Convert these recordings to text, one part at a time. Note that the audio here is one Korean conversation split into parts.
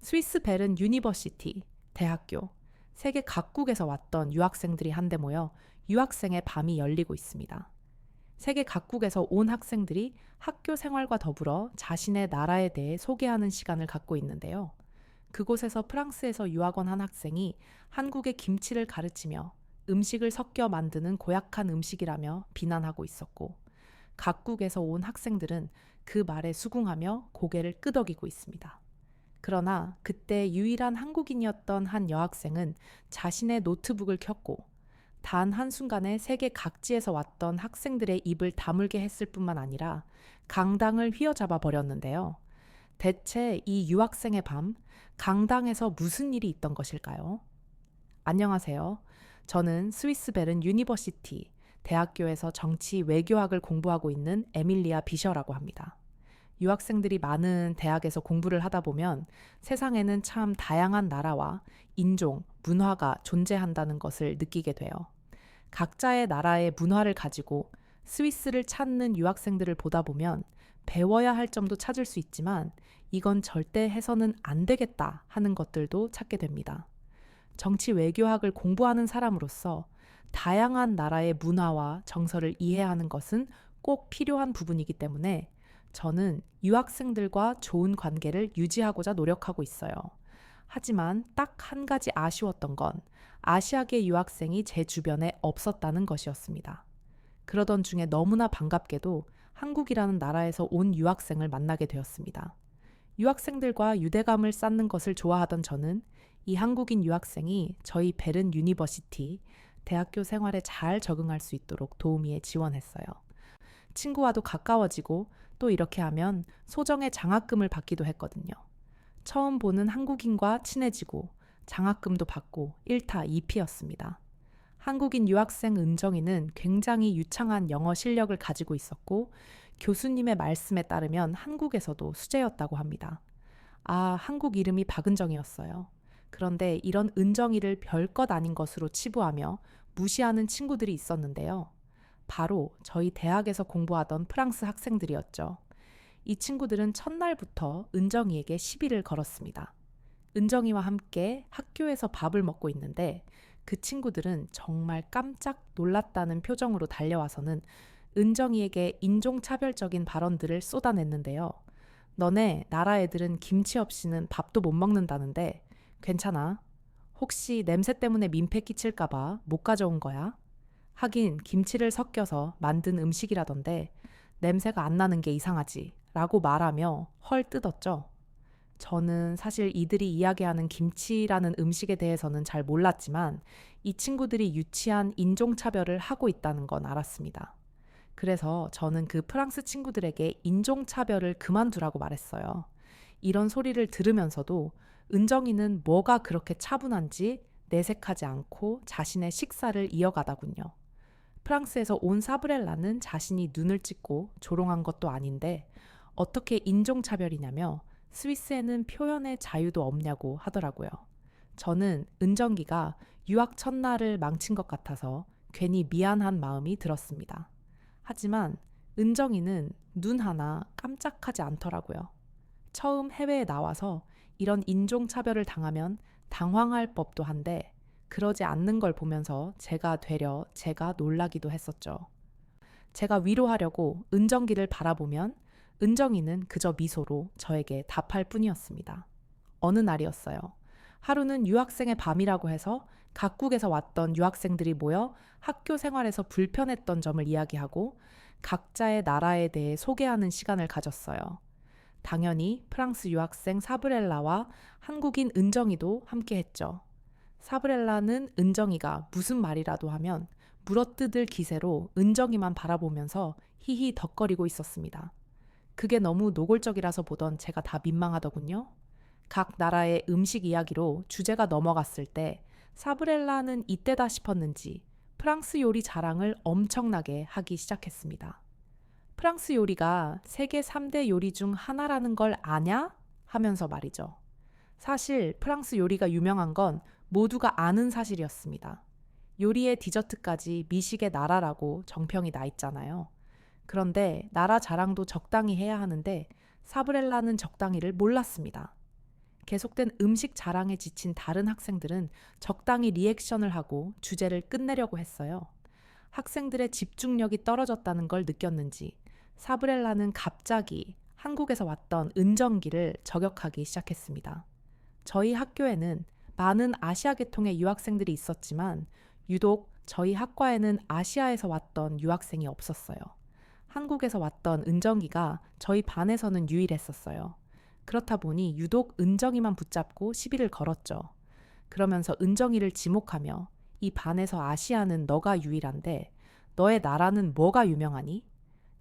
스위스 베른 유니버시티 대학교, 세계 각국에서 왔던 유학생들이 한데 모여 유학생의 밤이 열리고 있습니다. 세계 각국에서 온 학생들이 학교 생활과 더불어 자신의 나라에 대해 소개하는 시간을 갖고 있는데요. 그곳에서 프랑스에서 유학 온 한 학생이 한국의 김치를 가르치며 음식을 섞여 만드는 고약한 음식이라며 비난하고 있었고, 각국에서 온 학생들은 그 말에 수긍하며 고개를 끄덕이고 있습니다. 그러나 그때 유일한 한국인이었던 한 여학생은 자신의 노트북을 켰고 단 한순간에 세계 각지에서 왔던 학생들의 입을 다물게 했을 뿐만 아니라 강당을 휘어잡아 버렸는데요. 대체 이 유학생의 밤, 강당에서 무슨 일이 있던 것일까요? 안녕하세요. 저는 스위스 베른 유니버시티 대학교에서 정치 외교학을 공부하고 있는 에밀리아 비셔라고 합니다. 유학생들이 많은 대학에서 공부를 하다 보면 세상에는 참 다양한 나라와 인종, 문화가 존재한다는 것을 느끼게 돼요. 각자의 나라의 문화를 가지고 스위스를 찾는 유학생들을 보다 보면 배워야 할 점도 찾을 수 있지만 이건 절대 해서는 안 되겠다 하는 것들도 찾게 됩니다. 정치 외교학을 공부하는 사람으로서 다양한 나라의 문화와 정서를 이해하는 것은 꼭 필요한 부분이기 때문에 저는 유학생들과 좋은 관계를 유지하고자 노력하고 있어요. 하지만 딱 한 가지 아쉬웠던 건 아시아계 유학생이 제 주변에 없었다는 것이었습니다. 그러던 중에 너무나 반갑게도 한국이라는 나라에서 온 유학생을 만나게 되었습니다. 유학생들과 유대감을 쌓는 것을 좋아하던 저는 이 한국인 유학생이 저희 베른 유니버시티 대학교 생활에 잘 적응할 수 있도록 도우미에 지원했어요. 친구와도 가까워지고 또 이렇게 하면 소정의 장학금을 받기도 했거든요. 처음 보는 한국인과 친해지고 장학금도 받고 1타 2피였습니다. 한국인 유학생 은정이는 굉장히 유창한 영어 실력을 가지고 있었고 교수님의 말씀에 따르면 한국에서도 수재였다고 합니다. 한국 이름이 박은정이었어요. 그런데 이런 은정이를 별것 아닌 것으로 치부하며 무시하는 친구들이 있었는데요. 바로 저희 대학에서 공부하던 프랑스 학생들이었죠. 이 친구들은 첫날부터 은정이에게 시비를 걸었습니다. 은정이와 함께 학교에서 밥을 먹고 있는데 그 친구들은 정말 깜짝 놀랐다는 표정으로 달려와서는 은정이에게 인종차별적인 발언들을 쏟아냈는데요. 너네 나라 애들은 김치 없이는 밥도 못 먹는다는데 괜찮아? 혹시 냄새 때문에 민폐 끼칠까봐 못 가져온 거야? 하긴 김치를 섞여서 만든 음식이라던데 냄새가 안 나는 게 이상하지 라고 말하며 헐 뜯었죠. 저는 사실 이들이 이야기하는 김치라는 음식에 대해서는 잘 몰랐지만 이 친구들이 유치한 인종차별을 하고 있다는 건 알았습니다. 그래서 저는 그 프랑스 친구들에게 인종차별을 그만두라고 말했어요. 이런 소리를 들으면서도 은정이는 뭐가 그렇게 차분한지 내색하지 않고 자신의 식사를 이어가다군요. 프랑스에서 온 사브렐라는 자신이 눈을 찍고 조롱한 것도 아닌데 어떻게 인종차별이냐며 스위스에는 표현의 자유도 없냐고 하더라고요. 저는 은정기가 유학 첫날을 망친 것 같아서 괜히 미안한 마음이 들었습니다. 하지만 은정이는 눈 하나 깜짝하지 않더라고요. 처음 해외에 나와서 이런 인종차별을 당하면 당황할 법도 한데 그러지 않는 걸 보면서 제가 놀라기도 했었죠. 제가 위로하려고 은정기를 바라보면 은정이는 그저 미소로 저에게 답할 뿐이었습니다. 어느 날이었어요. 하루는 유학생의 밤이라고 해서 각국에서 왔던 유학생들이 모여 학교 생활에서 불편했던 점을 이야기하고 각자의 나라에 대해 소개하는 시간을 가졌어요. 당연히 프랑스 유학생 사브렐라와 한국인 은정이도 함께 했죠. 사브렐라는 은정이가 무슨 말이라도 하면 물어뜯을 기세로 은정이만 바라보면서 히히 덕거리고 있었습니다. 그게 너무 노골적이라서 보던 제가 다 민망하더군요. 각 나라의 음식 이야기로 주제가 넘어갔을 때 사브렐라는 이때다 싶었는지 프랑스 요리 자랑을 엄청나게 하기 시작했습니다. 프랑스 요리가 세계 3대 요리 중 하나라는 걸 아냐? 하면서 말이죠. 사실 프랑스 요리가 유명한 건 모두가 아는 사실이었습니다. 요리의 디저트까지 미식의 나라라고 정평이 나 있잖아요. 그런데 나라 자랑도 적당히 해야 하는데 사브렐라는 적당히를 몰랐습니다. 계속된 음식 자랑에 지친 다른 학생들은 적당히 리액션을 하고 주제를 끝내려고 했어요. 학생들의 집중력이 떨어졌다는 걸 느꼈는지 사브렐라는 갑자기 한국에서 왔던 은정기를 저격하기 시작했습니다. 저희 학교에는 많은 아시아 계통의 유학생들이 있었지만 유독 저희 학과에는 아시아에서 왔던 유학생이 없었어요. 한국에서 왔던 은정이가 저희 반에서는 유일했었어요. 그렇다 보니 유독 은정이만 붙잡고 시비를 걸었죠. 그러면서 은정이를 지목하며 이 반에서 아시아는 너가 유일한데 너의 나라는 뭐가 유명하니?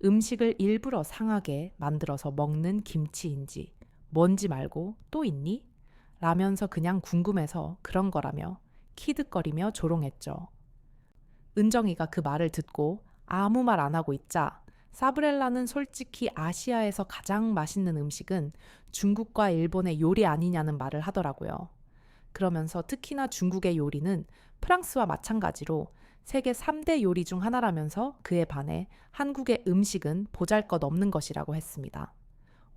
음식을 일부러 상하게 만들어서 먹는 김치인지 뭔지 말고 또 있니? 라면서 그냥 궁금해서 그런 거라며 키득거리며 조롱했죠. 은정이가 그 말을 듣고 아무 말 안 하고 있자 사브렐라는 솔직히 아시아에서 가장 맛있는 음식은 중국과 일본의 요리 아니냐는 말을 하더라고요. 그러면서 특히나 중국의 요리는 프랑스와 마찬가지로 세계 3대 요리 중 하나라면서 그에 반해 한국의 음식은 보잘것없는 것이라고 했습니다.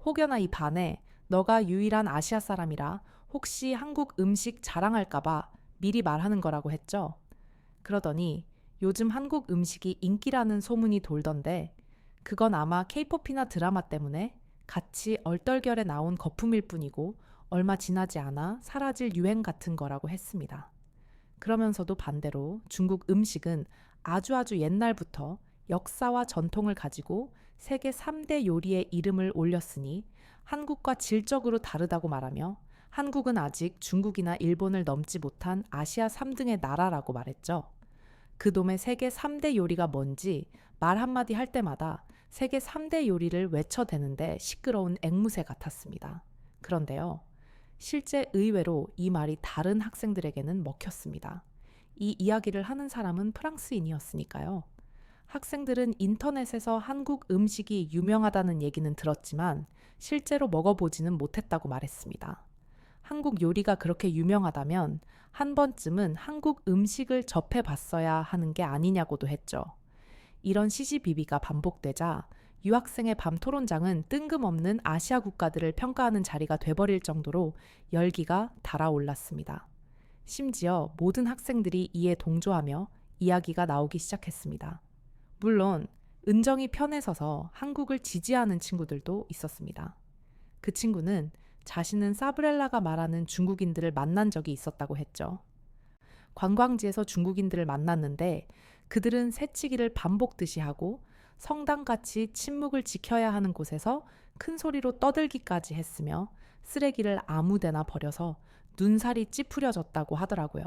혹여나 이 반에 너가 유일한 아시아 사람이라 혹시 한국 음식 자랑할까봐 미리 말하는 거라고 했죠. 그러더니 요즘 한국 음식이 인기라는 소문이 돌던데 그건 아마 케이팝이나 드라마 때문에 같이 얼떨결에 나온 거품일 뿐이고 얼마 지나지 않아 사라질 유행 같은 거라고 했습니다. 그러면서도 반대로 중국 음식은 아주 옛날부터 역사와 전통을 가지고 세계 3대 요리의 이름을 올렸으니 한국과 질적으로 다르다고 말하며 한국은 아직 중국이나 일본을 넘지 못한 아시아 3등의 나라라고 말했죠. 그놈의 세계 3대 요리가 뭔지 말 한마디 할 때마다 세계 3대 요리를 외쳐대는데 시끄러운 앵무새 같았습니다. 그런데요. 실제 의외로 이 말이 다른 학생들에게는 먹혔습니다. 이 이야기를 하는 사람은 프랑스인이었으니까요. 학생들은 인터넷에서 한국 음식이 유명하다는 얘기는 들었지만 실제로 먹어보지는 못했다고 말했습니다. 한국 요리가 그렇게 유명하다면 한 번쯤은 한국 음식을 접해봤어야 하는 게 아니냐고도 했죠. 이런 시시비비가 반복되자 유학생의 밤 토론장은 뜬금없는 아시아 국가들을 평가하는 자리가 돼버릴 정도로 열기가 달아올랐습니다. 심지어 모든 학생들이 이에 동조하며 이야기가 나오기 시작했습니다. 물론 은정이 편에 서서 한국을 지지하는 친구들도 있었습니다. 그 친구는 자신은 사브렐라가 말하는 중국인들을 만난 적이 있었다고 했죠. 관광지에서 중국인들을 만났는데 그들은 새치기를 반복듯이 하고 성당같이 침묵을 지켜야 하는 곳에서 큰 소리로 떠들기까지 했으며 쓰레기를 아무데나 버려서 눈살이 찌푸려졌다고 하더라고요.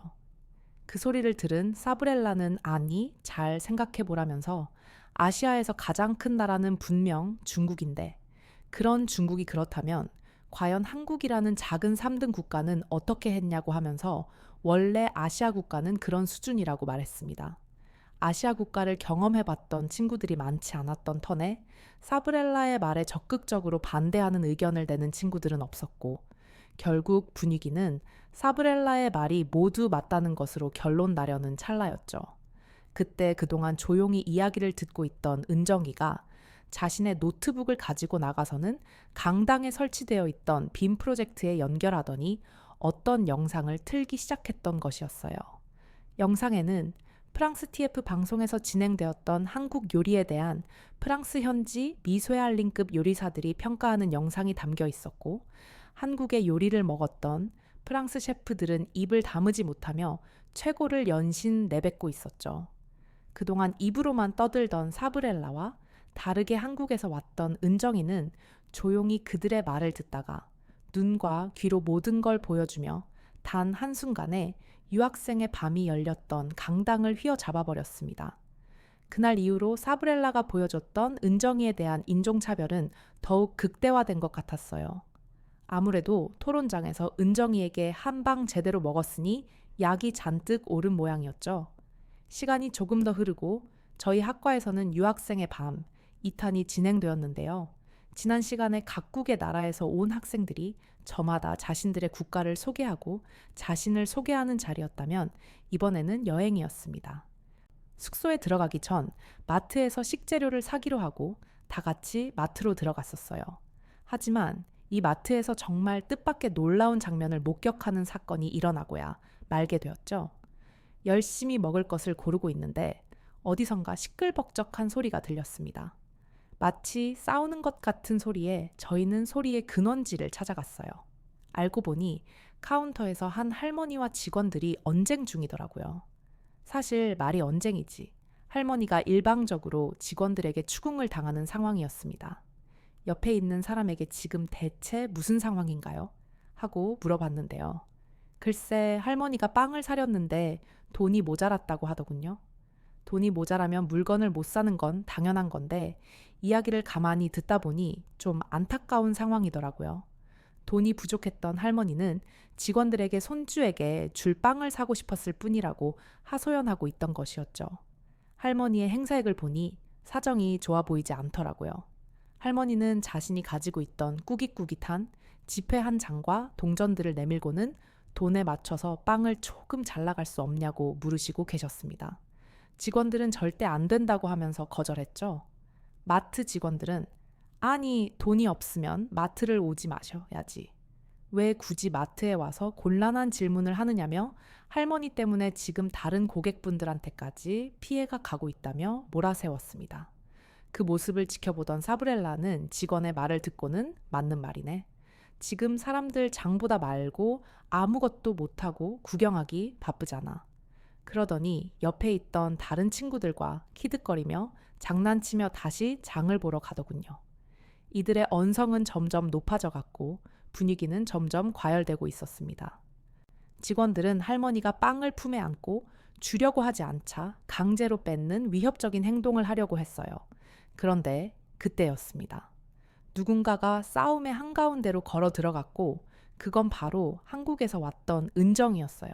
그 소리를 들은 사브렐라는 아니, 잘 생각해보라면서 아시아에서 가장 큰 나라는 분명 중국인데 그런 중국이 그렇다면 과연 한국이라는 작은 3등 국가는 어떻게 했냐고 하면서 원래 아시아 국가는 그런 수준이라고 말했습니다. 아시아 국가를 경험해봤던 친구들이 많지 않았던 터에 사브렐라의 말에 적극적으로 반대하는 의견을 내는 친구들은 없었고 결국 분위기는 사브렐라의 말이 모두 맞다는 것으로 결론 나려는 찰나였죠. 그때 그동안 조용히 이야기를 듣고 있던 은정이가 자신의 노트북을 가지고 나가서는 강당에 설치되어 있던 빔 프로젝트에 연결하더니 어떤 영상을 틀기 시작했던 것이었어요. 영상에는 프랑스 TF 방송에서 진행되었던 한국 요리에 대한 프랑스 현지 미쉐알린급 요리사들이 평가하는 영상이 담겨 있었고 한국의 요리를 먹었던 프랑스 셰프들은 입을 다무지 못하며 최고를 연신 내뱉고 있었죠. 그동안 입으로만 떠들던 사브렐라와 다르게 한국에서 왔던 은정이는 조용히 그들의 말을 듣다가 눈과 귀로 모든 걸 보여주며 단 한순간에 유학생의 밤이 열렸던 강당을 휘어잡아 버렸습니다. 그날 이후로 사브렐라가 보여줬던 은정이에 대한 인종차별은 더욱 극대화된 것 같았어요. 아무래도 토론장에서 은정이에게 한 방 제대로 먹었으니 약이 잔뜩 오른 모양이었죠. 시간이 조금 더 흐르고 저희 학과에서는 유학생의 밤 2탄이 진행되었는데요. 지난 시간에 각국의 나라에서 온 학생들이 저마다 자신들의 국가를 소개하고 자신을 소개하는 자리였다면 이번에는 여행이었습니다. 숙소에 들어가기 전 마트에서 식재료를 사기로 하고 다 같이 마트로 들어갔었어요. 하지만 이 마트에서 정말 뜻밖의 놀라운 장면을 목격하는 사건이 일어나고야 말게 되었죠. 열심히 먹을 것을 고르고 있는데 어디선가 시끌벅적한 소리가 들렸습니다. 마치 싸우는 것 같은 소리에 저희는 소리의 근원지를 찾아갔어요. 알고 보니 카운터에서 한 할머니와 직원들이 언쟁 중이더라고요. 사실 말이 언쟁이지. 할머니가 일방적으로 직원들에게 추궁을 당하는 상황이었습니다. 옆에 있는 사람에게 지금 대체 무슨 상황인가요? 하고 물어봤는데요. 글쎄 할머니가 빵을 사렸는데 돈이 모자랐다고 하더군요. 돈이 모자라면 물건을 못 사는 건 당연한 건데 이야기를 가만히 듣다 보니 좀 안타까운 상황이더라고요. 돈이 부족했던 할머니는 직원들에게 손주에게 줄 빵을 사고 싶었을 뿐이라고 하소연하고 있던 것이었죠. 할머니의 행사액을 보니 사정이 좋아 보이지 않더라고요. 할머니는 자신이 가지고 있던 꾸깃꾸깃한 지폐 한 장과 동전들을 내밀고는 돈에 맞춰서 빵을 조금 잘 나갈 수 없냐고 물으시고 계셨습니다. 직원들은 절대 안 된다고 하면서 거절했죠. 마트 직원들은 아니 돈이 없으면 마트를 오지 마셔야지. 왜 굳이 마트에 와서 곤란한 질문을 하느냐며 할머니 때문에 지금 다른 고객분들한테까지 피해가 가고 있다며 몰아세웠습니다. 그 모습을 지켜보던 사브렐라는 직원의 말을 듣고는 맞는 말이네. 지금 사람들 장보다 말고 아무것도 못하고 구경하기 바쁘잖아. 그러더니 옆에 있던 다른 친구들과 키득거리며 장난치며 다시 장을 보러 가더군요. 이들의 언성은 점점 높아져 갔고 분위기는 점점 과열되고 있었습니다. 직원들은 할머니가 빵을 품에 안고 주려고 하지 않자 강제로 뺏는 위협적인 행동을 하려고 했어요. 그런데 그때였습니다. 누군가가 싸움의 한가운데로 걸어 들어갔고 그건 바로 한국에서 왔던 은정이었어요.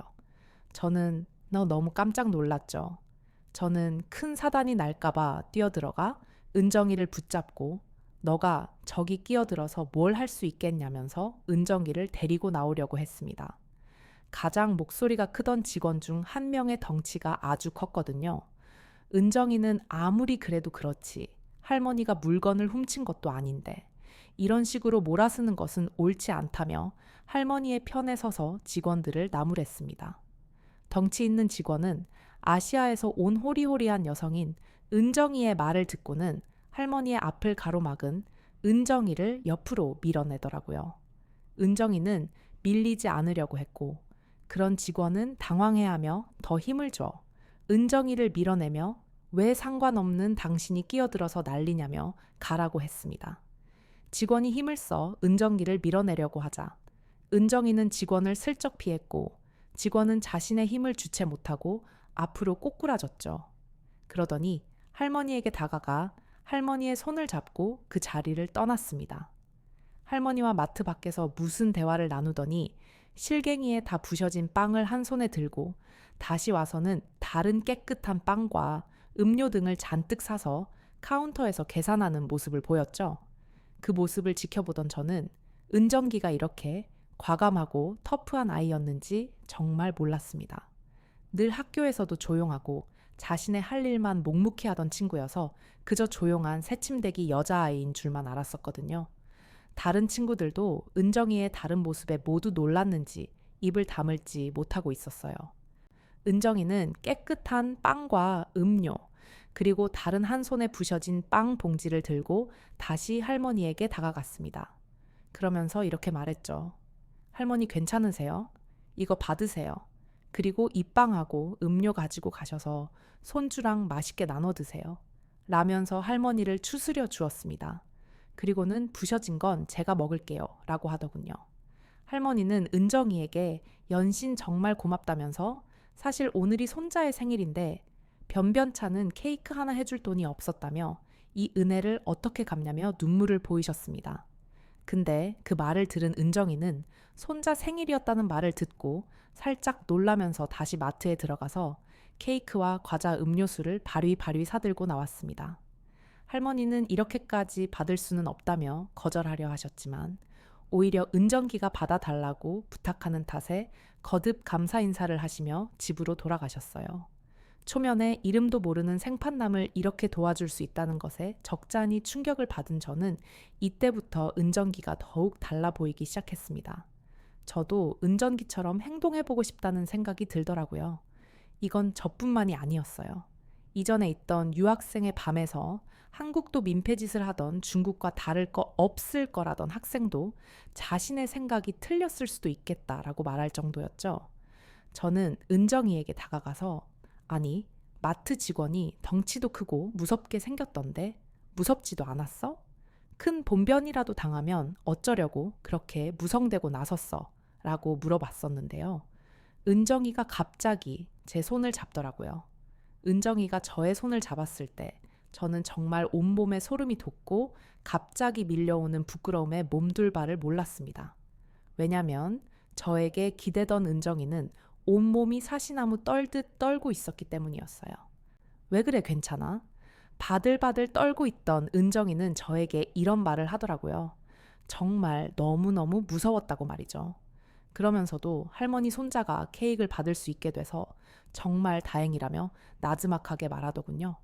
저는 너무 깜짝 놀랐죠. 저는 큰 사단이 날까봐 뛰어들어가 은정이를 붙잡고 너가 저기 끼어들어서 뭘 할 수 있겠냐면서 은정이를 데리고 나오려고 했습니다. 가장 목소리가 크던 직원 중 한 명의 덩치가 아주 컸거든요. 은정이는 아무리 그래도 그렇지 할머니가 물건을 훔친 것도 아닌데 이런 식으로 몰아쓰는 것은 옳지 않다며 할머니의 편에 서서 직원들을 나무랬습니다. 덩치 있는 직원은 아시아에서 온 호리호리한 여성인 은정이의 말을 듣고는 할머니의 앞을 가로막은 은정이를 옆으로 밀어내더라고요. 은정이는 밀리지 않으려고 했고 그런 직원은 당황해하며 더 힘을 줘 은정이를 밀어내며 왜 상관없는 당신이 끼어들어서 난리냐며 가라고 했습니다. 직원이 힘을 써 은정이를 밀어내려고 하자 은정이는 직원을 슬쩍 피했고 직원은 자신의 힘을 주체 못하고 앞으로 꼬꾸라졌죠. 그러더니 할머니에게 다가가 할머니의 손을 잡고 그 자리를 떠났습니다. 할머니와 마트 밖에서 무슨 대화를 나누더니 실갱이에 다 부셔진 빵을 한 손에 들고 다시 와서는 다른 깨끗한 빵과 음료 등을 잔뜩 사서 카운터에서 계산하는 모습을 보였죠. 그 모습을 지켜보던 저는 은정기가 이렇게 과감하고 터프한 아이였는지 정말 몰랐습니다. 늘 학교에서도 조용하고 자신의 할 일만 묵묵히 하던 친구여서 그저 조용한 새침대기 여자아이인 줄만 알았었거든요. 다른 친구들도 은정이의 다른 모습에 모두 놀랐는지 입을 다물지 못하고 있었어요. 은정이는 깨끗한 빵과 음료, 그리고 다른 한 손에 부셔진 빵 봉지를 들고 다시 할머니에게 다가갔습니다. 그러면서 이렇게 말했죠. 할머니 괜찮으세요? 이거 받으세요. 그리고 이 빵하고 음료 가지고 가셔서 손주랑 맛있게 나눠 드세요. 라면서 할머니를 추스려 주었습니다. 그리고는 부셔진 건 제가 먹을게요. 라고 하더군요. 할머니는 은정이에게 연신 정말 고맙다면서 사실 오늘이 손자의 생일인데 변변찮은 케이크 하나 해줄 돈이 없었다며 이 은혜를 어떻게 갚냐며 눈물을 보이셨습니다. 근데 그 말을 들은 은정이는 손자 생일이었다는 말을 듣고 살짝 놀라면서 다시 마트에 들어가서 케이크와 과자 음료수를 바리바리 사들고 나왔습니다. 할머니는 이렇게까지 받을 수는 없다며 거절하려 하셨지만 오히려 은정기가 받아달라고 부탁하는 탓에 거듭 감사 인사를 하시며 집으로 돌아가셨어요. 초면에 이름도 모르는 생판남을 이렇게 도와줄 수 있다는 것에 적잖이 충격을 받은 저는 이때부터 은정기가 더욱 달라 보이기 시작했습니다. 저도 은정기처럼 행동해보고 싶다는 생각이 들더라고요. 이건 저뿐만이 아니었어요. 이전에 있던 유학생의 밤에서 한국도 민폐짓을 하던 중국과 다를 거 없을 거라던 학생도 자신의 생각이 틀렸을 수도 있겠다라고 말할 정도였죠. 저는 은정이에게 다가가서 아니, 마트 직원이 덩치도 크고 무섭게 생겼던데 무섭지도 않았어? 큰 본변이라도 당하면 어쩌려고 그렇게 무성대고 나섰어? 라고 물어봤었는데요. 은정이가 갑자기 제 손을 잡더라고요. 은정이가 저의 손을 잡았을 때 저는 정말 온몸에 소름이 돋고 갑자기 밀려오는 부끄러움에 몸둘 바를 몰랐습니다. 왜냐면 저에게 기대던 은정이는 온몸이 사시나무 떨듯 떨고 있었기 때문이었어요. 왜 그래 괜찮아? 바들바들 떨고 있던 은정이는 저에게 이런 말을 하더라고요. 정말 너무너무 무서웠다고 말이죠. 그러면서도 할머니 손자가 케이크를 받을 수 있게 돼서 정말 다행이라며 나지막하게 말하더군요.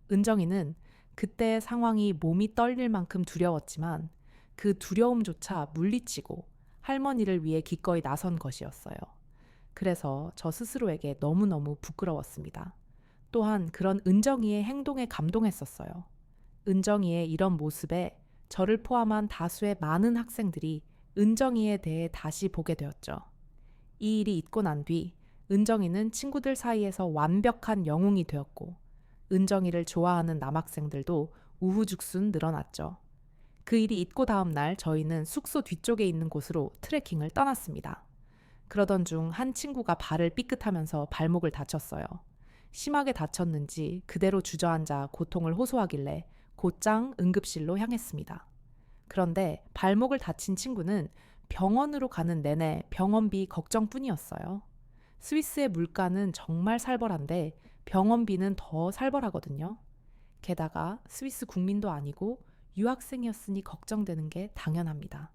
은정이는 그때의 상황이 몸이 떨릴 만큼 두려웠지만 그 두려움조차 물리치고 할머니를 위해 기꺼이 나선 것이었어요. 그래서 저 스스로에게 너무너무 부끄러웠습니다. 또한 그런 은정이의 행동에 감동했었어요. 은정이의 이런 모습에 저를 포함한 다수의 많은 학생들이 은정이에 대해 다시 보게 되었죠. 이 일이 있고 난 뒤 은정이는 친구들 사이에서 완벽한 영웅이 되었고 은정이를 좋아하는 남학생들도 우후죽순 늘어났죠. 그 일이 있고 다음 날 저희는 숙소 뒤쪽에 있는 곳으로 트레킹을 떠났습니다. 그러던 중 한 친구가 발을 삐끗하면서 발목을 다쳤어요. 심하게 다쳤는지 그대로 주저앉아 고통을 호소하길래 곧장 응급실로 향했습니다. 그런데 발목을 다친 친구는 병원으로 가는 내내 병원비 걱정뿐이었어요. 스위스의 물가는 정말 살벌한데 병원비는 더 살벌하거든요. 게다가 스위스 국민도 아니고 유학생이었으니 걱정되는 게 당연합니다.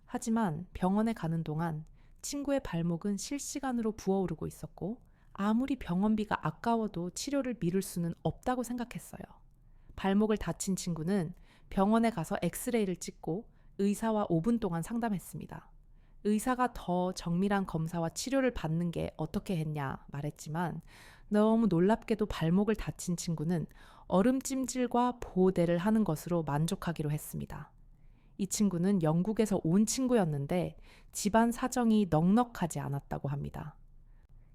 하지만 병원에 가는 동안 친구의 발목은 실시간으로 부어오르고 있었고 아무리 병원비가 아까워도 치료를 미룰 수는 없다고 생각했어요. 발목을 다친 친구는 병원에 가서 엑스레이를 찍고 의사와 5분 동안 상담했습니다. 의사가 더 정밀한 검사와 치료를 받는 게 어떻게 했냐 말했지만 너무 놀랍게도 발목을 다친 친구는 얼음찜질과 보호대를 하는 것으로 만족하기로 했습니다. 이 친구는 영국에서 온 친구였는데 집안 사정이 넉넉하지 않았다고 합니다.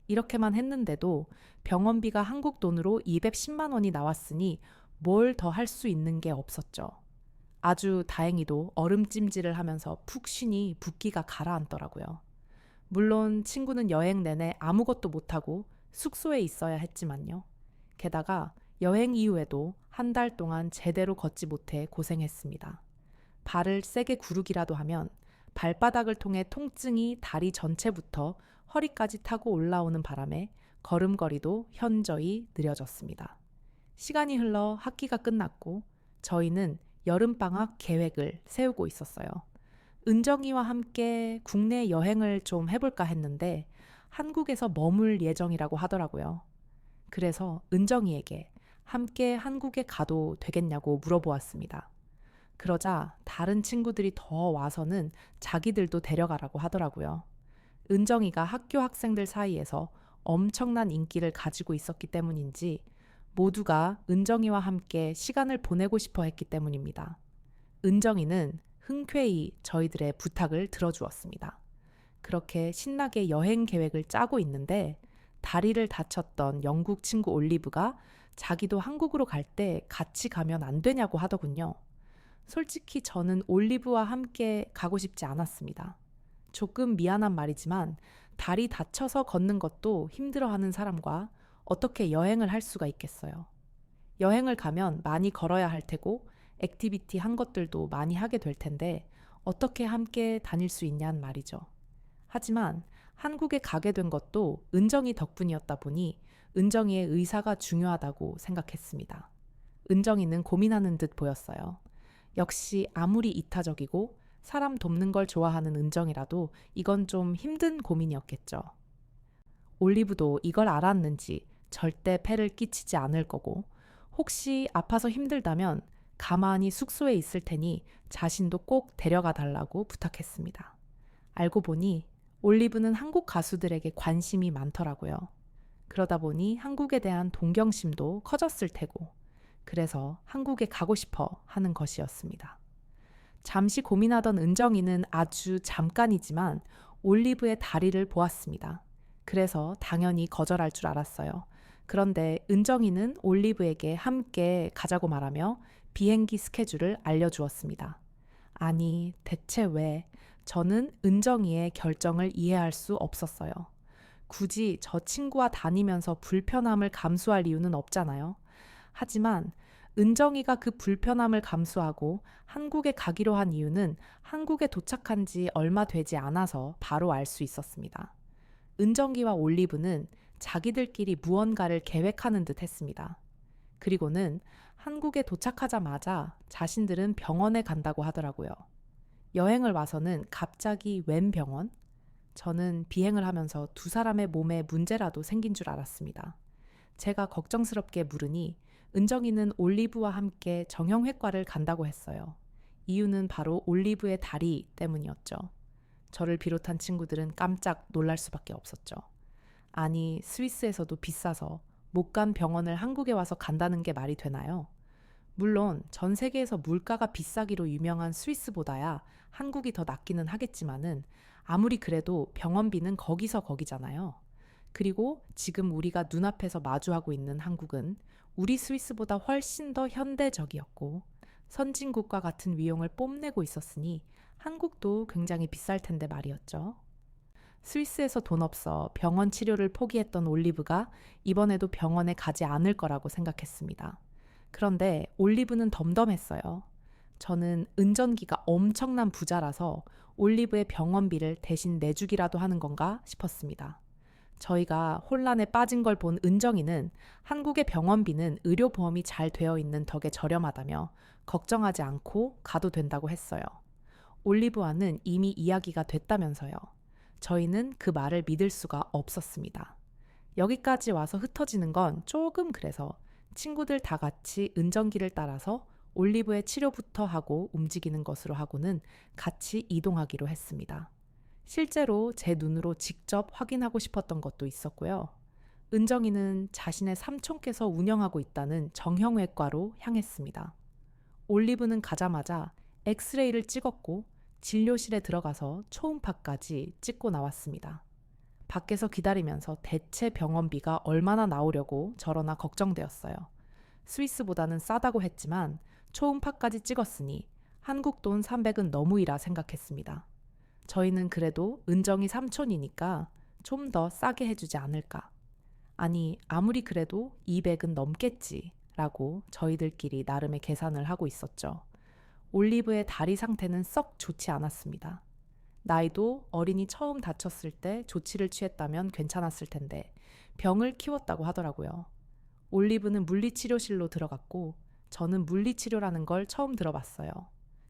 이렇게만 했는데도 병원비가 한국 돈으로 210만 원이 나왔으니 뭘 더 할 수 있는 게 없었죠. 아주 다행히도 얼음찜질을 하면서 푹 쉬니 붓기가 가라앉더라고요. 물론 친구는 여행 내내 아무것도 못하고 숙소에 있어야 했지만요. 게다가 여행 이후에도 한 달 동안 제대로 걷지 못해 고생했습니다. 발을 세게 구르기라도 하면 발바닥을 통해 통증이 다리 전체부터 허리까지 타고 올라오는 바람에 걸음걸이도 현저히 느려졌습니다. 시간이 흘러 학기가 끝났고 저희는 여름방학 계획을 세우고 있었어요. 은정이와 함께 국내 여행을 좀 해볼까 했는데 한국에서 머물 예정이라고 하더라고요. 그래서 은정이에게 함께 한국에 가도 되겠냐고 물어보았습니다. 그러자 다른 친구들이 더 와서는 자기들도 데려가라고 하더라고요. 은정이가 학교 학생들 사이에서 엄청난 인기를 가지고 있었기 때문인지 모두가 은정이와 함께 시간을 보내고 싶어 했기 때문입니다. 은정이는 흔쾌히 저희들의 부탁을 들어주었습니다. 그렇게 신나게 여행 계획을 짜고 있는데 다리를 다쳤던 영국 친구 올리브가 자기도 한국으로 갈 때 같이 가면 안 되냐고 하더군요. 솔직히 저는 올리브와 함께 가고 싶지 않았습니다. 조금 미안한 말이지만 다리 다쳐서 걷는 것도 힘들어하는 사람과 어떻게 여행을 할 수가 있겠어요. 여행을 가면 많이 걸어야 할 테고 액티비티 한 것들도 많이 하게 될 텐데 어떻게 함께 다닐 수 있냔 말이죠. 하지만 한국에 가게 된 것도 은정이 덕분이었다 보니 은정이의 의사가 중요하다고 생각했습니다. 은정이는 고민하는 듯 보였어요. 역시 아무리 이타적이고 사람 돕는 걸 좋아하는 은정이라도 이건 좀 힘든 고민이었겠죠. 올리브도 이걸 알았는지 절대 폐를 끼치지 않을 거고 혹시 아파서 힘들다면 가만히 숙소에 있을 테니 자신도 꼭 데려가 달라고 부탁했습니다. 알고 보니 올리브는 한국 가수들에게 관심이 많더라고요. 그러다 보니 한국에 대한 동경심도 커졌을 테고 그래서 한국에 가고 싶어 하는 것이었습니다. 잠시 고민하던 은정이는 아주 잠깐이지만 올리브의 다리를 보았습니다. 그래서 당연히 거절할 줄 알았어요. 그런데 은정이는 올리브에게 함께 가자고 말하며 비행기 스케줄을 알려주었습니다. 아니, 대체 왜? 저는 은정이의 결정을 이해할 수 없었어요. 굳이 저 친구와 다니면서 불편함을 감수할 이유는 없잖아요. 하지만 은정이가 그 불편함을 감수하고 한국에 가기로 한 이유는 한국에 도착한 지 얼마 되지 않아서 바로 알 수 있었습니다. 은정이와 올리브는 자기들끼리 무언가를 계획하는 듯 했습니다. 그리고는 한국에 도착하자마자 자신들은 병원에 간다고 하더라고요. 여행을 와서는 갑자기 웬 병원? 저는 비행을 하면서 두 사람의 몸에 문제라도 생긴 줄 알았습니다. 제가 걱정스럽게 물으니 은정이는 올리브와 함께 정형외과를 간다고 했어요. 이유는 바로 올리브의 다리 때문이었죠. 저를 비롯한 친구들은 깜짝 놀랄 수밖에 없었죠. 아니, 스위스에서도 비싸서 못 간 병원을 한국에 와서 간다는 게 말이 되나요? 물론 전 세계에서 물가가 비싸기로 유명한 스위스보다야 한국이 더 낫기는 하겠지만은 아무리 그래도 병원비는 거기서 거기잖아요. 그리고 지금 우리가 눈앞에서 마주하고 있는 한국은 우리 스위스보다 훨씬 더 현대적이었고 선진국과 같은 위용을 뽐내고 있었으니 한국도 굉장히 비쌀 텐데 말이었죠. 스위스에서 돈 없어 병원 치료를 포기했던 올리브가 이번에도 병원에 가지 않을 거라고 생각했습니다. 그런데 올리브는 덤덤했어요. 저는 은전기가 엄청난 부자라서 올리브의 병원비를 대신 내주기라도 하는 건가 싶었습니다. 저희가 혼란에 빠진 걸 본 은정이는 한국의 병원비는 의료보험이 잘 되어 있는 덕에 저렴하다며 걱정하지 않고 가도 된다고 했어요. 올리브와는 이미 이야기가 됐다면서요. 저희는 그 말을 믿을 수가 없었습니다. 여기까지 와서 흩어지는 건 조금 그래서 친구들 다 같이 은정기를 따라서 올리브의 치료부터 하고 움직이는 것으로 하고는 같이 이동하기로 했습니다. 실제로 제 눈으로 직접 확인하고 싶었던 것도 있었고요. 은정이는 자신의 삼촌께서 운영하고 있다는 정형외과로 향했습니다. 올리브는 가자마자 엑스레이를 찍었고 진료실에 들어가서 초음파까지 찍고 나왔습니다. 밖에서 기다리면서 대체 병원비가 얼마나 나오려고 저러나 걱정되었어요. 스위스보다는 싸다고 했지만 초음파까지 찍었으니 한국 돈 300은 너무이라 생각했습니다. 저희는 그래도 은정이 삼촌이니까 좀 더 싸게 해주지 않을까. 아니, 아무리 그래도 200은 넘겠지 라고 저희들끼리 나름의 계산을 하고 있었죠. 올리브의 다리 상태는 썩 좋지 않았습니다. 나이도 어린이 처음 다쳤을 때 조치를 취했다면 괜찮았을 텐데 병을 키웠다고 하더라고요. 올리브는 물리치료실로 들어갔고 저는 물리치료라는 걸 처음 들어봤어요.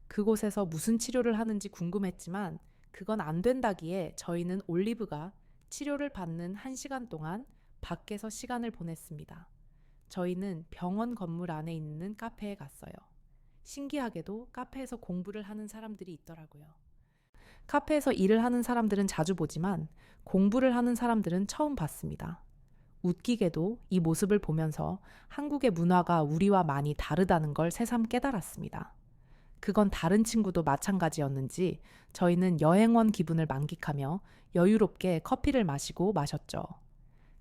그곳에서 무슨 치료를 하는지 궁금했지만 그건 안 된다기에 저희는 올리브가 치료를 받는 1시간 동안 밖에서 시간을 보냈습니다. 저희는 병원 건물 안에 있는 카페에 갔어요. 신기하게도 카페에서 공부를 하는 사람들이 있더라고요. 카페에서 일을 하는 사람들은 자주 보지만 공부를 하는 사람들은 처음 봤습니다. 웃기게도 이 모습을 보면서 한국의 문화가 우리와 많이 다르다는 걸 새삼 깨달았습니다. 그건 다른 친구도 마찬가지였는지 저희는 여행원 기분을 만끽하며 여유롭게 커피를 마셨죠.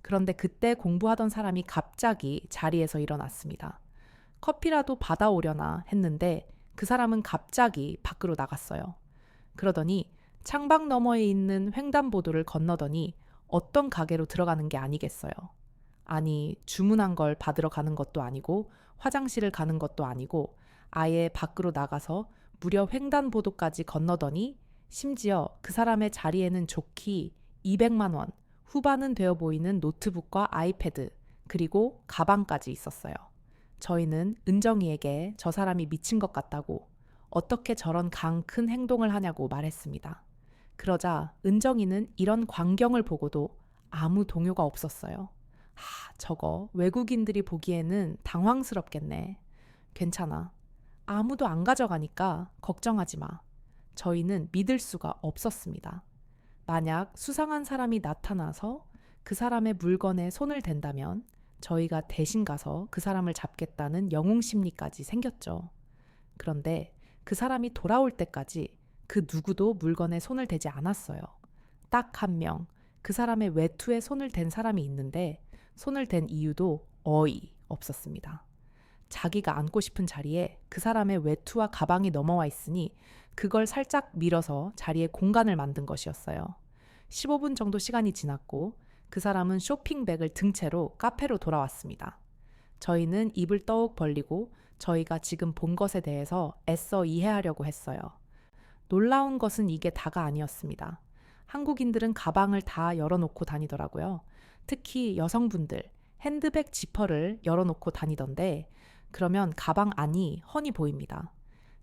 그런데 그때 공부하던 사람이 갑자기 자리에서 일어났습니다. 커피라도 받아오려나 했는데 그 사람은 갑자기 밖으로 나갔어요. 그러더니 창밖 너머에 있는 횡단보도를 건너더니 어떤 가게로 들어가는 게 아니겠어요. 아니, 주문한 걸 받으러 가는 것도 아니고 화장실을 가는 것도 아니고 아예 밖으로 나가서 무려 횡단보도까지 건너더니 심지어 그 사람의 자리에는 좋기 200만 원, 후반은 되어 보이는 노트북과 아이패드, 그리고 가방까지 있었어요. 저희는 은정이에게 저 사람이 미친 것 같다고 어떻게 저런 강 큰 행동을 하냐고 말했습니다. 그러자 은정이는 이런 광경을 보고도 아무 동요가 없었어요. 저거 외국인들이 보기에는 당황스럽겠네. 괜찮아. 아무도 안 가져가니까 걱정하지 마. 저희는 믿을 수가 없었습니다. 만약 수상한 사람이 나타나서 그 사람의 물건에 손을 댄다면 저희가 대신 가서 그 사람을 잡겠다는 영웅 심리까지 생겼죠. 그런데 그 사람이 돌아올 때까지 그 누구도 물건에 손을 대지 않았어요. 딱 한 명, 그 사람의 외투에 손을 댄 사람이 있는데 손을 댄 이유도 없었습니다. 자기가 앉고 싶은 자리에 그 사람의 외투와 가방이 넘어와 있으니 그걸 살짝 밀어서 자리에 공간을 만든 것이었어요. 15분 정도 시간이 지났고 그 사람은 쇼핑백을 든 채로 카페로 돌아왔습니다. 저희는 입을 떡 벌리고 저희가 지금 본 것에 대해서 애써 이해하려고 했어요. 놀라운 것은 이게 다가 아니었습니다. 한국인들은 가방을 다 열어놓고 다니더라고요. 특히 여성분들, 핸드백 지퍼를 열어놓고 다니던데 그러면 가방 안이 훤히 보입니다.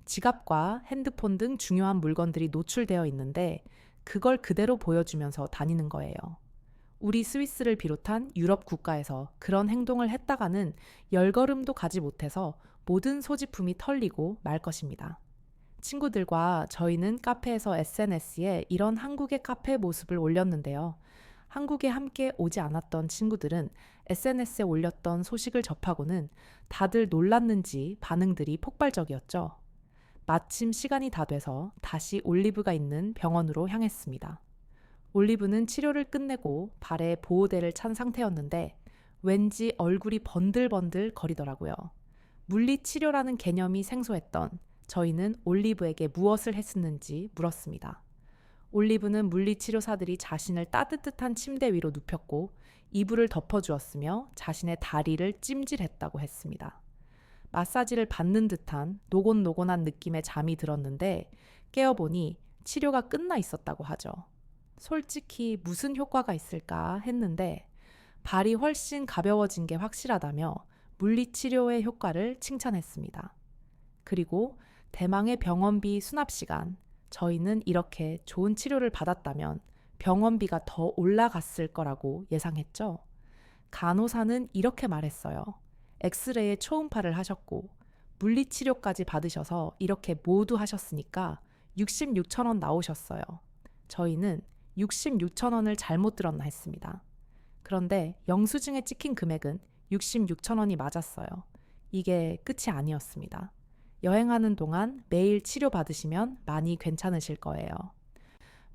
지갑과 핸드폰 등 중요한 물건들이 노출되어 있는데 그걸 그대로 보여주면서 다니는 거예요. 우리 스위스를 비롯한 유럽 국가에서 그런 행동을 했다가는 열걸음도 가지 못해서 모든 소지품이 털리고 말 것입니다. 친구들과 저희는 카페에서 SNS에 이런 한국의 카페 모습을 올렸는데요. 한국에 함께 오지 않았던 친구들은 SNS에 올렸던 소식을 접하고는 다들 놀랐는지 반응들이 폭발적이었죠. 마침 시간이 다 돼서 다시 올리브가 있는 병원으로 향했습니다. 올리브는 치료를 끝내고 발에 보호대를 찬 상태였는데 왠지 얼굴이 번들번들 거리더라고요. 물리치료라는 개념이 생소했던 저희는 올리브에게 무엇을 했었는지 물었습니다. 올리브는 물리치료사들이 자신을 따뜻한 침대 위로 눕혔고 이불을 덮어주었으며 자신의 다리를 찜질했다고 했습니다. 마사지를 받는 듯한 노곤노곤한 느낌의 잠이 들었는데 깨어보니 치료가 끝나 있었다고 하죠. 솔직히 무슨 효과가 있을까 했는데 발이 훨씬 가벼워진 게 확실하다며 물리치료의 효과를 칭찬했습니다. 그리고 대망의 병원비 수납 시간, 저희는 이렇게 좋은 치료를 받았다면 병원비가 더 올라갔을 거라고 예상했죠. 간호사는 이렇게 말했어요. 엑스레이에 초음파를 하셨고 물리치료까지 받으셔서 이렇게 모두 하셨으니까 66천 원 나오셨어요. 저희는 66천 원을 잘못 들었나 했습니다. 그런데 영수증에 찍힌 금액은 66천 원이 맞았어요. 이게 끝이 아니었습니다. 여행하는 동안 매일 치료받으시면 많이 괜찮으실 거예요.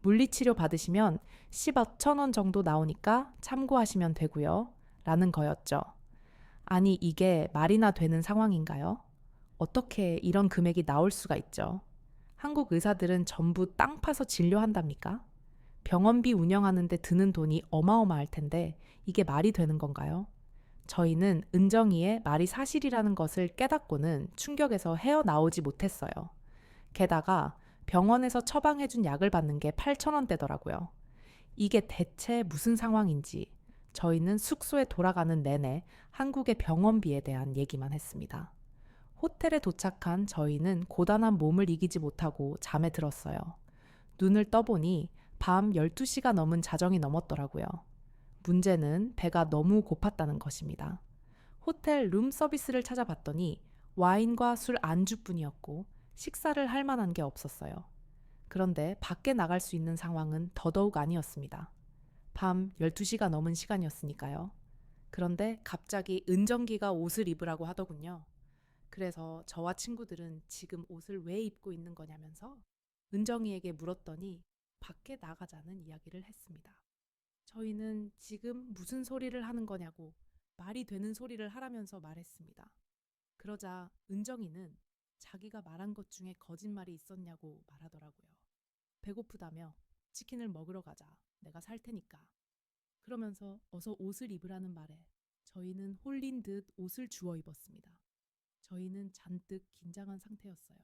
물리치료 받으시면 15천 원 정도 나오니까 참고하시면 되고요. 라는 거였죠. 아니 이게 말이나 되는 상황인가요? 어떻게 이런 금액이 나올 수가 있죠? 한국 의사들은 전부 땅 파서 진료한답니까? 병원비 운영하는데 드는 돈이 어마어마할 텐데 이게 말이 되는 건가요? 저희는 은정이의 말이 사실이라는 것을 깨닫고는 충격에서 헤어나오지 못했어요. 게다가 병원에서 처방해준 약을 받는 게 8천 원대더라고요. 이게 대체 무슨 상황인지 저희는 숙소에 돌아가는 내내 한국의 병원비에 대한 얘기만 했습니다. 호텔에 도착한 저희는 고단한 몸을 이기지 못하고 잠에 들었어요. 눈을 떠보니 밤 12시가 넘은 자정이 넘었더라고요. 문제는 배가 너무 고팠다는 것입니다. 호텔 룸 서비스를 찾아봤더니 와인과 술 안주뿐이었고 식사를 할 만한 게 없었어요. 그런데 밖에 나갈 수 있는 상황은 더더욱 아니었습니다. 밤 12시가 넘은 시간이었으니까요. 그런데 갑자기 은정기가 옷을 입으라고 하더군요. 그래서 저와 친구들은 지금 옷을 왜 입고 있는 거냐면서 은정이에게 물었더니 밖에 나가자는 이야기를 했습니다. 저희는 지금 무슨 소리를 하는 거냐고 말이 되는 소리를 하라면서 말했습니다. 그러자 은정이는 자기가 말한 것 중에 거짓말이 있었냐고 말하더라고요. 배고프다며 치킨을 먹으러 가자. 내가 살 테니까. 그러면서 어서 옷을 입으라는 말에 저희는 홀린 듯 옷을 주워 입었습니다. 저희는 잔뜩 긴장한 상태였어요.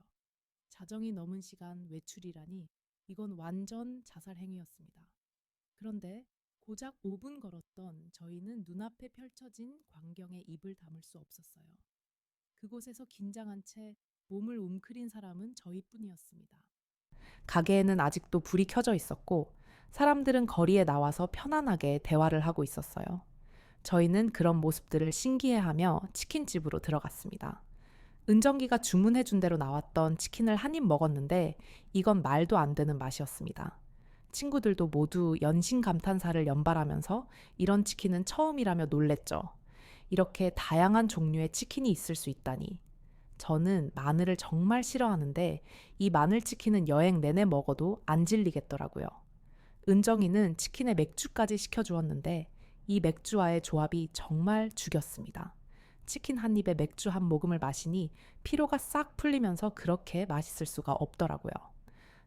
자정이 넘은 시간 외출이라니 이건 완전 자살 행위였습니다. 그런데 고작 5분 걸었던 저희는 눈앞에 펼쳐진 광경에 입을 다물 수 없었어요. 그곳에서 긴장한 채 몸을 웅크린 사람은 저희뿐이었습니다. 가게에는 아직도 불이 켜져 있었고 사람들은 거리에 나와서 편안하게 대화를 하고 있었어요. 저희는 그런 모습들을 신기해하며 치킨집으로 들어갔습니다. 은정이가 주문해준 대로 나왔던 치킨을 한 입 먹었는데 이건 말도 안 되는 맛이었습니다. 친구들도 모두 연신 감탄사를 연발하면서 이런 치킨은 처음이라며 놀랬죠. 이렇게 다양한 종류의 치킨이 있을 수 있다니. 저는 마늘을 정말 싫어하는데 이 마늘 치킨은 여행 내내 먹어도 안 질리겠더라고요. 은정이는 치킨에 맥주까지 시켜주었는데 이 맥주와의 조합이 정말 죽였습니다. 치킨 한 입에 맥주 한 모금을 마시니 피로가 싹 풀리면서 그렇게 맛있을 수가 없더라고요.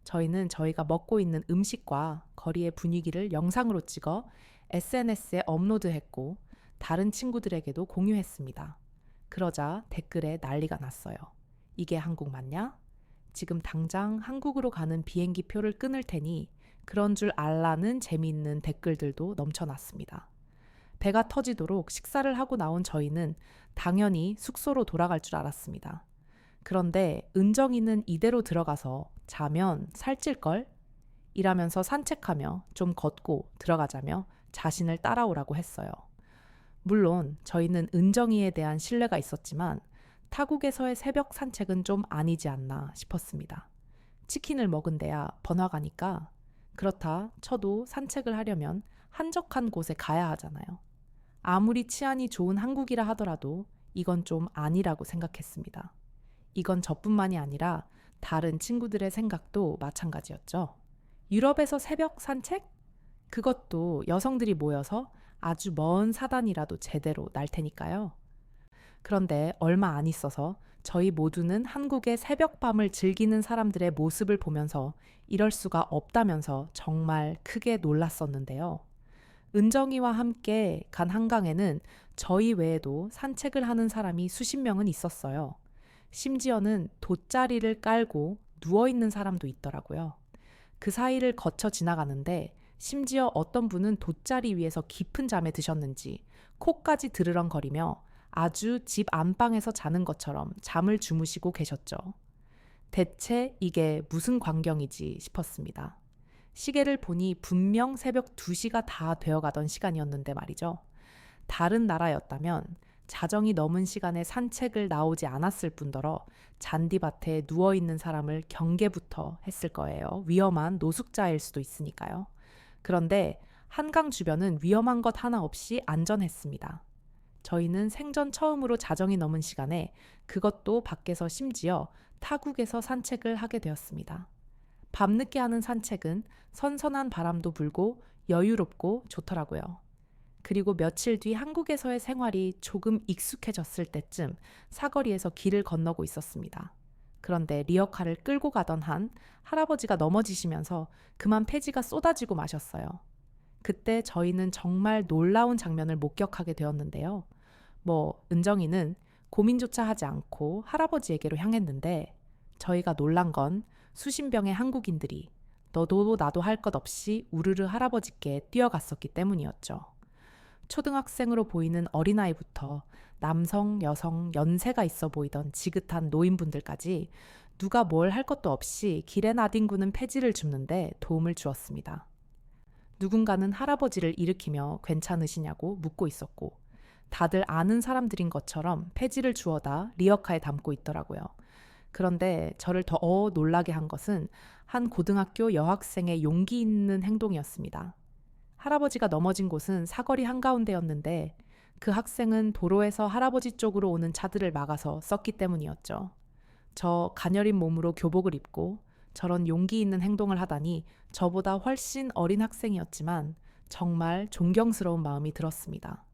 저희는 저희가 먹고 있는 음식과 거리의 분위기를 영상으로 찍어 SNS에 업로드했고 다른 친구들에게도 공유했습니다. 그러자 댓글에 난리가 났어요. 이게 한국 맞냐? 지금 당장 한국으로 가는 비행기 표를 끊을 테니 그런 줄 알라는 재미있는 댓글들도 넘쳐났습니다. 배가 터지도록 식사를 하고 나온 저희는 당연히 숙소로 돌아갈 줄 알았습니다. 그런데 은정이는 이대로 들어가서 자면 살찔걸? 이라면서 산책하며 좀 걷고 들어가자며 자신을 따라오라고 했어요. 물론 저희는 은정이에 대한 신뢰가 있었지만 타국에서의 새벽 산책은 좀 아니지 않나 싶었습니다. 치킨을 먹은 데야 번화가니까 그렇다 쳐도 산책을 하려면 한적한 곳에 가야 하잖아요. 아무리 치안이 좋은 한국이라 하더라도 이건 좀 아니라고 생각했습니다. 이건 저뿐만이 아니라 다른 친구들의 생각도 마찬가지였죠. 유럽에서 새벽 산책? 그것도 여성들이 모여서 아주 먼 사단이라도 제대로 날 테니까요. 그런데 얼마 안 있어서 저희 모두는 한국의 새벽밤을 즐기는 사람들의 모습을 보면서 이럴 수가 없다면서 정말 크게 놀랐었는데요. 은정이와 함께 간 한강에는 저희 외에도 산책을 하는 사람이 수십 명은 있었어요. 심지어는 돗자리를 깔고 누워있는 사람도 있더라고요. 그 사이를 거쳐 지나가는데 심지어 어떤 분은 돗자리 위에서 깊은 잠에 드셨는지 코까지 드르렁거리며 아주 집 안방에서 자는 것처럼 잠을 주무시고 계셨죠. 대체 이게 무슨 광경이지 싶었습니다. 시계를 보니 분명 새벽 2시가 다 되어가던 시간이었는데 말이죠. 다른 나라였다면 자정이 넘은 시간에 산책을 나오지 않았을 뿐더러 잔디밭에 누워있는 사람을 경계부터 했을 거예요. 위험한 노숙자일 수도 있으니까요. 그런데 한강 주변은 위험한 것 하나 없이 안전했습니다. 저희는 생전 처음으로 자정이 넘은 시간에 그것도 밖에서 심지어 타국에서 산책을 하게 되었습니다. 밤늦게 하는 산책은 선선한 바람도 불고 여유롭고 좋더라고요. 그리고 며칠 뒤 한국에서의 생활이 조금 익숙해졌을 때쯤 사거리에서 길을 건너고 있었습니다. 그런데 리어카를 끌고 가던 한 할아버지가 넘어지시면서 그만 폐지가 쏟아지고 마셨어요. 그때 저희는 정말 놀라운 장면을 목격하게 되었는데요. 은정이는 고민조차 하지 않고 할아버지에게로 향했는데 저희가 놀란 건 수십 명의 한국인들이 너도 나도 할 것 없이 우르르 할아버지께 뛰어갔었기 때문이었죠. 초등학생으로 보이는 어린아이부터 남성, 여성, 연세가 있어 보이던 지긋한 노인분들까지 누가 뭘 할 것도 없이 길에 나뒹구는 폐지를 줍는데 도움을 주었습니다. 누군가는 할아버지를 일으키며 괜찮으시냐고 묻고 있었고 다들 아는 사람들인 것처럼 폐지를 주워다 리어카에 담고 있더라고요. 그런데 저를 더 놀라게 한 것은 한 고등학교 여학생의 용기 있는 행동이었습니다. 할아버지가 넘어진 곳은 사거리 한가운데였는데 그 학생은 도로에서 할아버지 쪽으로 오는 차들을 막아서 썼기 때문이었죠. 저 가녀린 몸으로 교복을 입고 저런 용기 있는 행동을 하다니 저보다 훨씬 어린 학생이었지만 정말 존경스러운 마음이 들었습니다.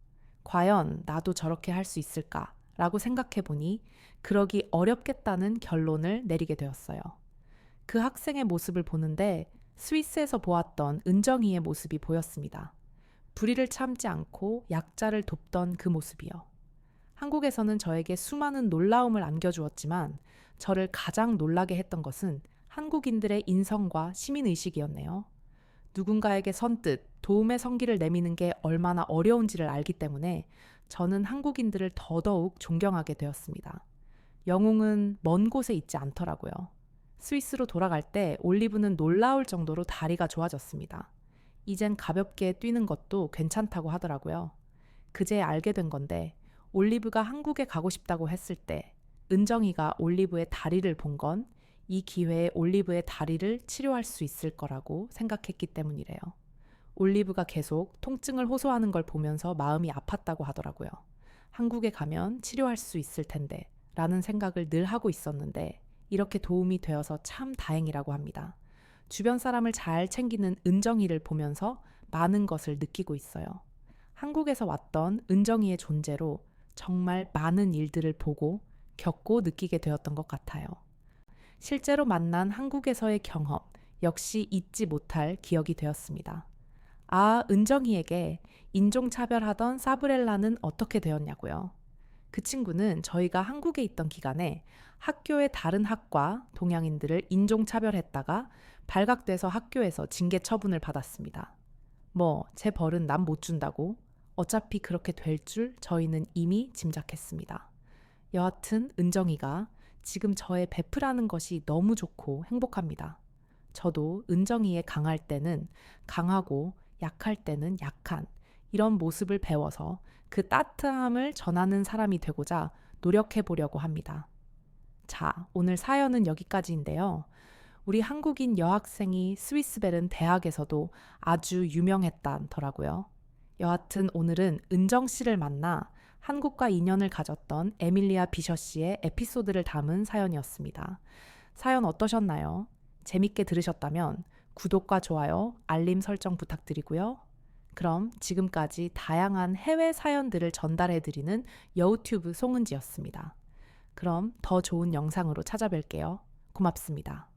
과연 나도 저렇게 할 수 있을까라고 생각해 보니 그러기 어렵겠다는 결론을 내리게 되었어요. 그 학생의 모습을 보는데 스위스에서 보았던 은정이의 모습이 보였습니다. 불의를 참지 않고 약자를 돕던 그 모습이요. 한국에서는 저에게 수많은 놀라움을 안겨주었지만 저를 가장 놀라게 했던 것은 한국인들의 인성과 시민의식이었네요. 누군가에게 선뜻 도움의 성기를 내미는 게 얼마나 어려운지를 알기 때문에 저는 한국인들을 더더욱 존경하게 되었습니다. 영웅은 먼 곳에 있지 않더라고요. 스위스로 돌아갈 때 올리브는 놀라울 정도로 다리가 좋아졌습니다. 이젠 가볍게 뛰는 것도 괜찮다고 하더라고요. 그제 알게 된 건데 올리브가 한국에 가고 싶다고 했을 때 은정이가 올리브의 다리를 본 건 이 기회에 올리브의 다리를 치료할 수 있을 거라고 생각했기 때문이래요. 올리브가 계속 통증을 호소하는 걸 보면서 마음이 아팠다고 하더라고요. 한국에 가면 치료할 수 있을 텐데 라는 생각을 늘 하고 있었는데 이렇게 도움이 되어서 참 다행이라고 합니다. 주변 사람을 잘 챙기는 은정이를 보면서 많은 것을 느끼고 있어요. 한국에서 왔던 은정이의 존재로 정말 많은 일들을 보고 겪고 느끼게 되었던 것 같아요. 실제로 만난 한국에서의 경험 역시 잊지 못할 기억이 되었습니다. 아, 은정이에게 인종차별하던 사브렐라는 어떻게 되었냐고요. 그 친구는 저희가 한국에 있던 기간에 학교의 다른 학과 동양인들을 인종차별했다가 발각돼서 학교에서 징계 처분을 받았습니다. 제 벌은 남 못 준다고? 어차피 그렇게 될 줄 저희는 이미 짐작했습니다. 여하튼 은정이가 지금 저의 베프라는 것이 너무 좋고 행복합니다. 저도 은정이의 강할 때는 강하고 약할 때는 약한 이런 모습을 배워서 그 따뜻함을 전하는 사람이 되고자 노력해 보려고 합니다. 자, 오늘 사연은 여기까지인데요. 우리 한국인 여학생이 스위스베른 대학에서도 아주 유명했다더라고요. 여하튼 오늘은 은정 씨를 만나 한국과 인연을 가졌던 에밀리아 비셔 씨의 에피소드를 담은 사연이었습니다. 사연 어떠셨나요? 재밌게 들으셨다면 구독과 좋아요, 알림 설정 부탁드리고요. 그럼 지금까지 다양한 해외 사연들을 전달해드리는 여우튜브 송은지였습니다. 그럼 더 좋은 영상으로 찾아뵐게요. 고맙습니다.